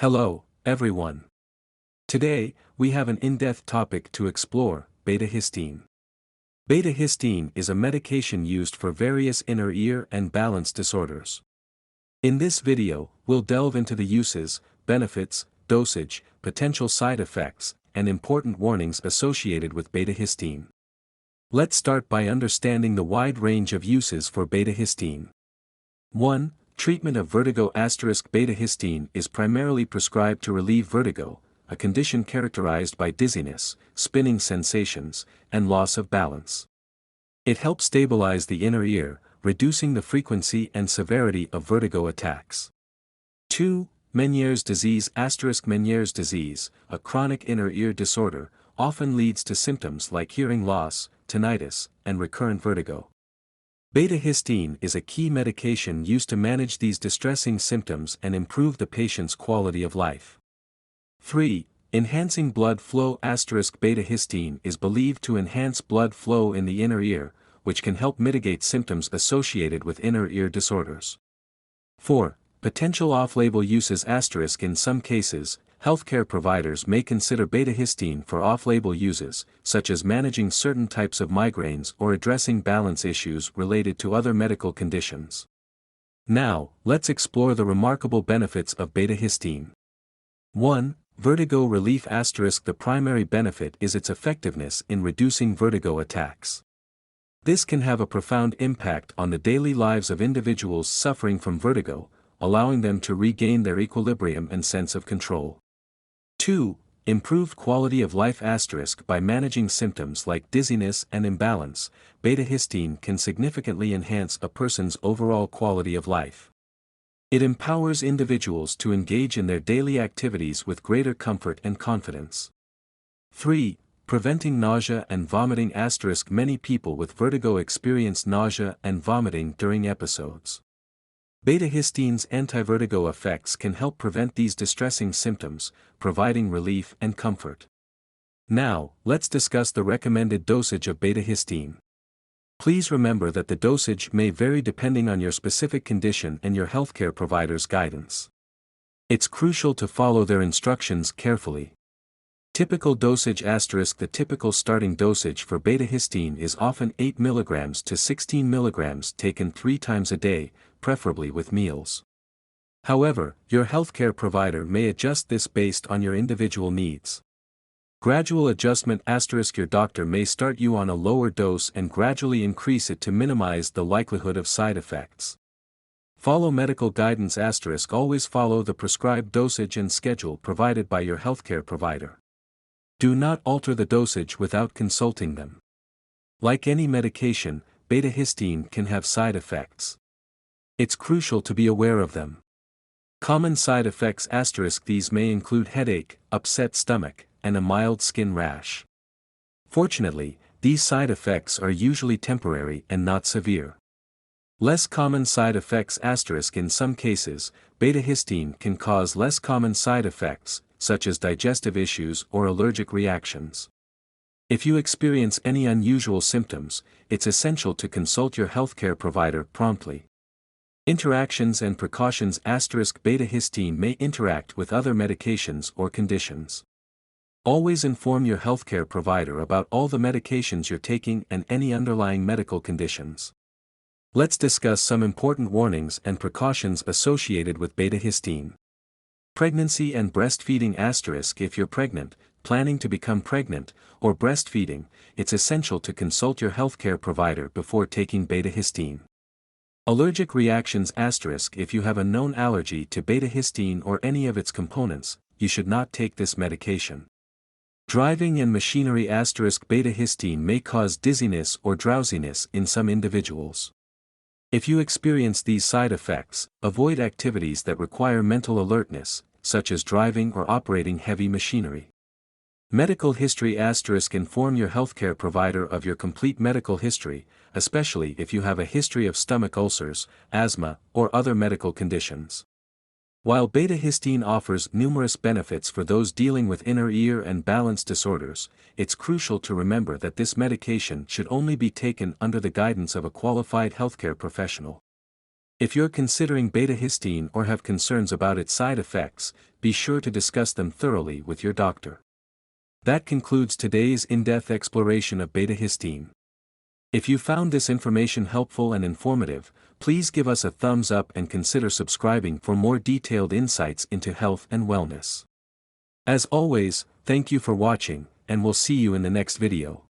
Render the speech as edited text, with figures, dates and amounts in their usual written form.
Hello, everyone. Today, we have an in-depth topic to explore: betahistine. Betahistine is a medication used for various inner ear and balance disorders. In this video, we'll delve into the uses, benefits, dosage, potential side effects, and important warnings associated with betahistine. Let's start by understanding the wide range of uses for betahistine. 1. Treatment of vertigo. Betahistine is primarily prescribed to relieve vertigo, a condition characterized by dizziness, spinning sensations, and loss of balance. It helps stabilize the inner ear, reducing the frequency and severity of vertigo attacks. 2. Meniere's disease. Meniere's disease, a chronic inner ear disorder, often leads to symptoms like hearing loss, tinnitus, and recurrent vertigo. Betahistine is a key medication used to manage these distressing symptoms and improve the patient's quality of life. 3. Enhancing blood flow. Betahistine is believed to enhance blood flow in the inner ear, which can help mitigate symptoms associated with inner ear disorders. 4. Potential off-label uses. In some cases, healthcare providers may consider betahistine for off-label uses, such as managing certain types of migraines or addressing balance issues related to other medical conditions. Now, let's explore the remarkable benefits of betahistine. 1. Vertigo relief. The primary benefit is its effectiveness in reducing vertigo attacks. This can have a profound impact on the daily lives of individuals suffering from vertigo, allowing them to regain their equilibrium and sense of control. 2. Improved quality of life. By managing symptoms like dizziness and imbalance, betahistine can significantly enhance a person's overall quality of life. It empowers individuals to engage in their daily activities with greater comfort and confidence. 3. Preventing nausea and vomiting. Many people with vertigo experience nausea and vomiting during episodes. Betahistine's anti-vertigo effects can help prevent these distressing symptoms, providing relief and comfort. Now, let's discuss the recommended dosage of betahistine. Please remember that the dosage may vary depending on your specific condition and your healthcare provider's guidance. It's crucial to follow their instructions carefully. Typical dosage. The typical starting dosage for betahistine is often 8 mg to 16 mg taken 3 times a day, preferably with meals. However, your healthcare provider may adjust this based on your individual needs. Gradual adjustment. Your doctor may start you on a lower dose and gradually increase it to minimize the likelihood of side effects. Follow medical guidance. Always follow the prescribed dosage and schedule provided by your healthcare provider. Do not alter the dosage without consulting them. Like any medication, betahistine can have side effects. It's crucial to be aware of them. Common side effects. These may include headache, upset stomach, and a mild skin rash. Fortunately, these side effects are usually temporary and not severe. Less common side effects. In some cases, betahistine can cause less common side effects, such as digestive issues or allergic reactions. If you experience any unusual symptoms, it's essential to consult your healthcare provider promptly. Interactions and precautions. Betahistine may interact with other medications or conditions. Always inform your healthcare provider about all the medications you're taking and any underlying medical conditions. Let's discuss some important warnings and precautions associated with betahistine. Pregnancy and breastfeeding. If you're pregnant, planning to become pregnant, or breastfeeding, it's essential to consult your healthcare provider before taking betahistine. Allergic reactions. If you have a known allergy to betahistine or any of its components, you should not take this medication. Driving and machinery. Betahistine may cause dizziness or drowsiness in some individuals. If you experience these side effects, avoid activities that require mental alertness, such as driving or operating heavy machinery. Medical history. Inform your healthcare provider of your complete medical history, especially if you have a history of stomach ulcers, asthma, or other medical conditions. While betahistine offers numerous benefits for those dealing with inner ear and balance disorders, it's crucial to remember that this medication should only be taken under the guidance of a qualified healthcare professional. If you're considering betahistine or have concerns about its side effects, be sure to discuss them thoroughly with your doctor. That concludes today's in-depth exploration of betahistine. If you found this information helpful and informative, please give us a thumbs up and consider subscribing for more detailed insights into health and wellness. As always, thank you for watching, and we'll see you in the next video.